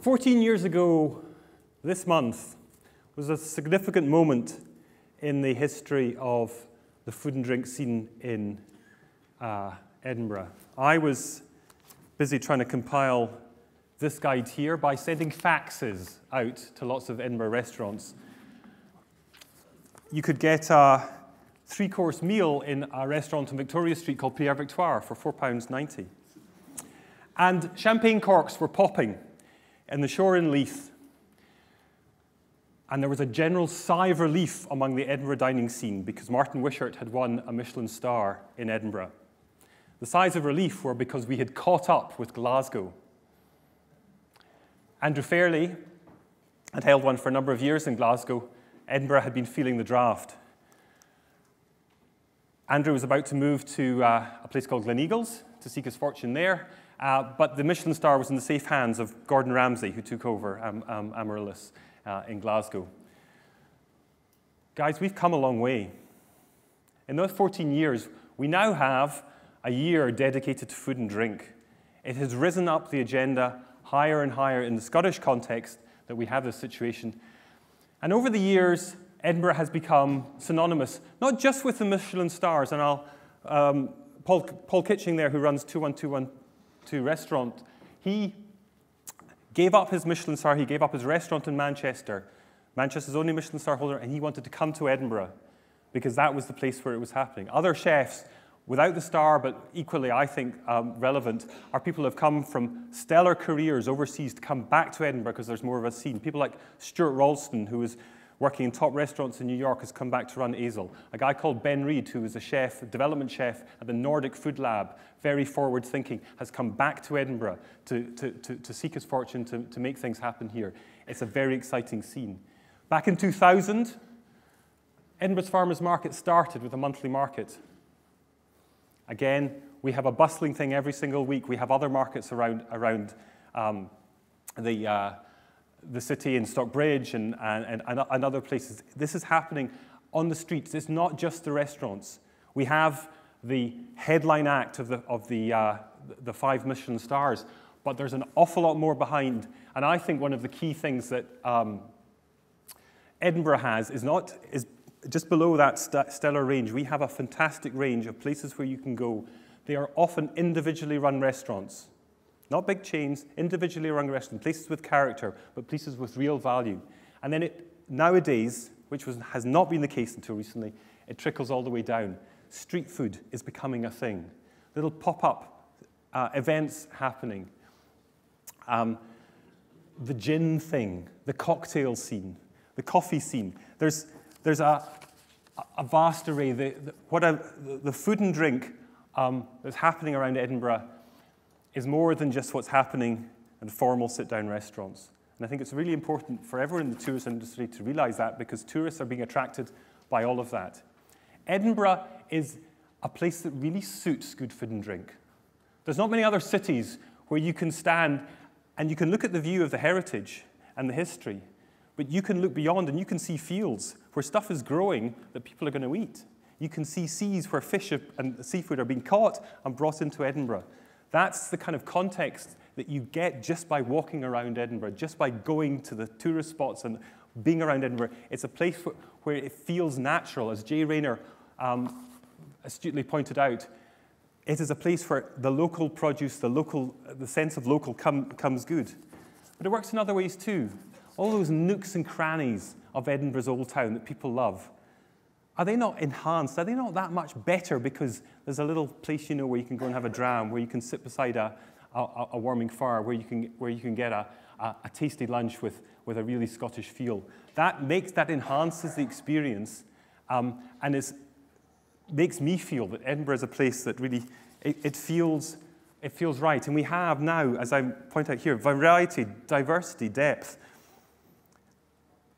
14 years ago, this month, was a significant moment in the history of the food and drink scene in Edinburgh. I was busy trying to compile this guide here by sending faxes out to lots of Edinburgh restaurants. You could get a three-course meal in a restaurant on Victoria Street called Pierre Victoire for £4.90. And champagne corks were popping in the Shore in Leith. And there was a general sigh of relief among the Edinburgh dining scene because Martin Wishart had won a Michelin star in Edinburgh. The sighs of relief were because we had caught up with Glasgow. Andrew Fairley had held one for a number of years in Glasgow. Edinburgh had been feeling the draft. Andrew was about to move to a place called Gleneagles to seek his fortune there, but the Michelin star was in the safe hands of Gordon Ramsay, who took over Amaryllis in Glasgow. Guys, we've come a long way. In those 14 years, we now have a year dedicated to food and drink. It has risen up the agenda higher and higher in the Scottish context that we have this situation. And over the years, Edinburgh has become synonymous, not just with the Michelin stars, and Paul Kitching there, who runs 21212 restaurant, he gave up his Michelin star, he gave up his restaurant in Manchester, Manchester's only Michelin star holder, and he wanted to come to Edinburgh because that was the place where it was happening. Other chefs, without the star, but equally, I think, relevant, are people who have come from stellar careers overseas to come back to Edinburgh because there's more of a scene. People like Stuart Ralston, who was working in top restaurants in New York, has come back to run Azel. A guy called Ben Reid, who was a chef, a development chef at the Nordic Food Lab, very forward-thinking, has come back to Edinburgh to seek his fortune, to make things happen here. It's a very exciting scene. Back in 2000, Edinburgh's Farmers Market started with a monthly market. Again, we have a bustling thing every single week. We have other markets around the city in Stockbridge and other places. This is happening on the streets. It's not just the restaurants. We have the headline act of the 5 Michelin stars, but there's an awful lot more behind. And I think one of the key things that Edinburgh has is just below that stellar range. We have a fantastic range of places where you can go. They are often individually run restaurants. Not big chains, individually run restaurants, places with character, but places with real value. And then nowadays, which has not been the case until recently, it trickles all the way down. Street food is becoming a thing. Little pop-up events happening. The gin thing, the cocktail scene, the coffee scene. There's a vast array. The food and drink that's happening around Edinburgh is more than just what's happening in formal sit-down restaurants. And I think it's really important for everyone in the tourist industry to realize that because tourists are being attracted by all of that. Edinburgh is a place that really suits good food and drink. There's not many other cities where you can stand and you can look at the view of the heritage and the history, but you can look beyond and you can see fields where stuff is growing that people are going to eat. You can see seas where fish and seafood are being caught and brought into Edinburgh. That's the kind of context that you get just by walking around Edinburgh, just by going to the tourist spots and being around Edinburgh. It's a place where it feels natural. As Jay Rayner astutely pointed out, it is a place where the local produce, the sense of local comes good. But it works in other ways too. All those nooks and crannies of Edinburgh's Old Town that people love, are they not enhanced? Are they not that much better because there's a little place where you can go and have a dram, where you can sit beside a warming fire, where you can get a tasty lunch with a really Scottish feel? That enhances the experience, and makes me feel that Edinburgh is a place that really it feels right. And we have now, as I point out here, variety, diversity, depth.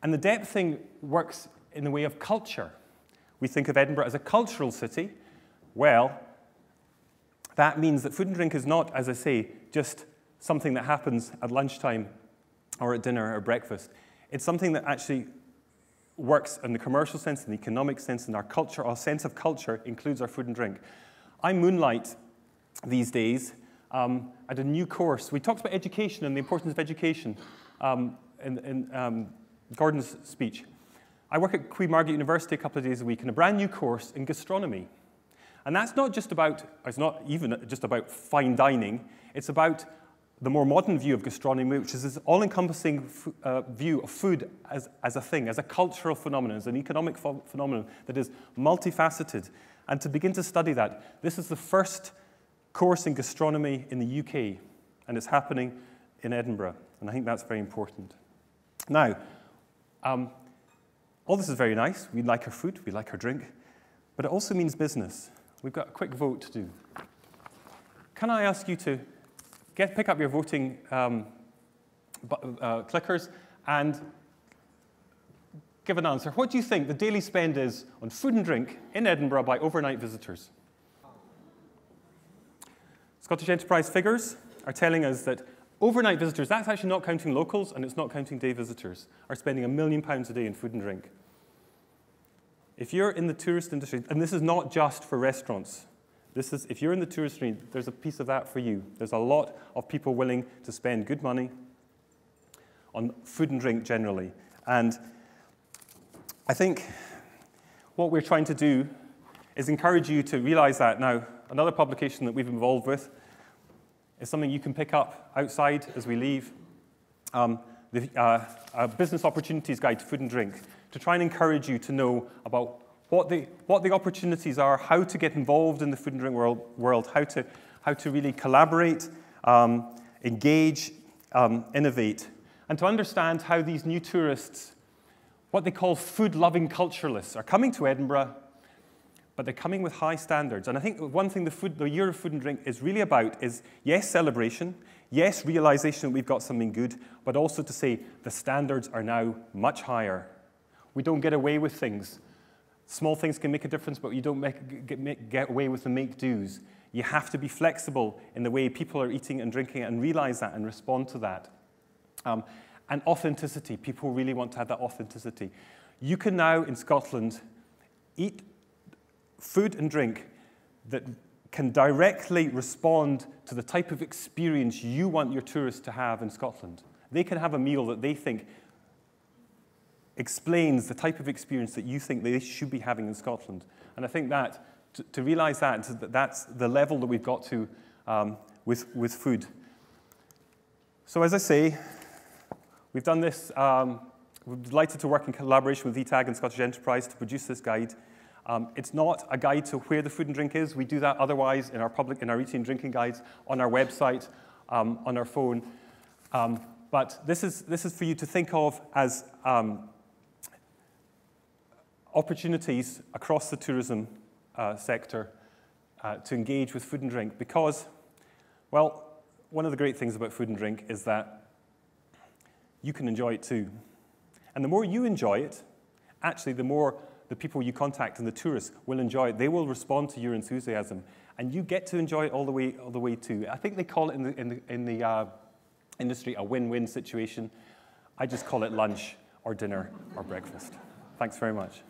And the depth thing works in the way of culture. We think of Edinburgh as a cultural city. Well, that means that food and drink is not, as I say, just something that happens at lunchtime or at dinner or breakfast. It's something that actually works in the commercial sense, in the economic sense, in our culture. Our sense of culture includes our food and drink. I moonlight these days at a new course. We talked about education and the importance of education in Gordon's speech. I work at Queen Margaret University a couple of days a week in a brand new course in gastronomy. And that's not just about, it's not even just about fine dining, it's about the more modern view of gastronomy, which is this all-encompassing view of food as a thing, as a cultural phenomenon, as an economic phenomenon that is multifaceted. And to begin to study that, this is the first course in gastronomy in the UK, and it's happening in Edinburgh, and I think that's very important. Now, all this is very nice. We like our food, we like our drink, but it also means business. We've got a quick vote to do. Can I ask you to pick up your voting clickers and give an answer? What do you think the daily spend is on food and drink in Edinburgh by overnight visitors? Scottish Enterprise figures are telling us that overnight visitors, that's actually not counting locals and it's not counting day visitors, are spending £1 million a day in food and drink. If you're in the tourist industry, and this is not just for restaurants, this is, if you're in the tourist industry, there's a piece of that for you. There's a lot of people willing to spend good money on food and drink generally. And I think what we're trying to do is encourage you to realize that. Now, another publication that we've been involved with is something you can pick up outside as we leave, a Business Opportunities Guide to Food and Drink, to try and encourage you to know about what the opportunities are, how to get involved in the food and drink world, how to really collaborate, engage, innovate, and to understand how these new tourists, what they call food-loving culturalists, are coming to Edinburgh, but they're coming with high standards. And I think one thing the Year of Food and Drink is really about is, yes, celebration, yes, realization that we've got something good, but also to say the standards are now much higher. We don't get away with things. Small things can make a difference, but you don't get away with the make-dos. You have to be flexible in the way people are eating and drinking and realize that and respond to that. And authenticity. People really want to have that authenticity. You can now, in Scotland, eat food and drink that can directly respond to the type of experience you want your tourists to have in Scotland. They can have a meal that they think explains the type of experience that you think they should be having in Scotland. And I think that, to realize that, that's the level that we've got to with food. So as I say, we've done this, we're delighted to work in collaboration with ETAG and Scottish Enterprise to produce this guide. It's not a guide to where the food and drink is. We do that otherwise in our eating and drinking guides, on our website, on our phone. But this is for you to think of as opportunities across the tourism sector to engage with food and drink because, well, one of the great things about food and drink is that you can enjoy it too. And the more you enjoy it, actually the more the people you contact and the tourists will enjoy it. They will respond to your enthusiasm, and you get to enjoy it all the way too. I think they call it in the industry a win-win situation. I just call it lunch or dinner or breakfast. Thanks very much.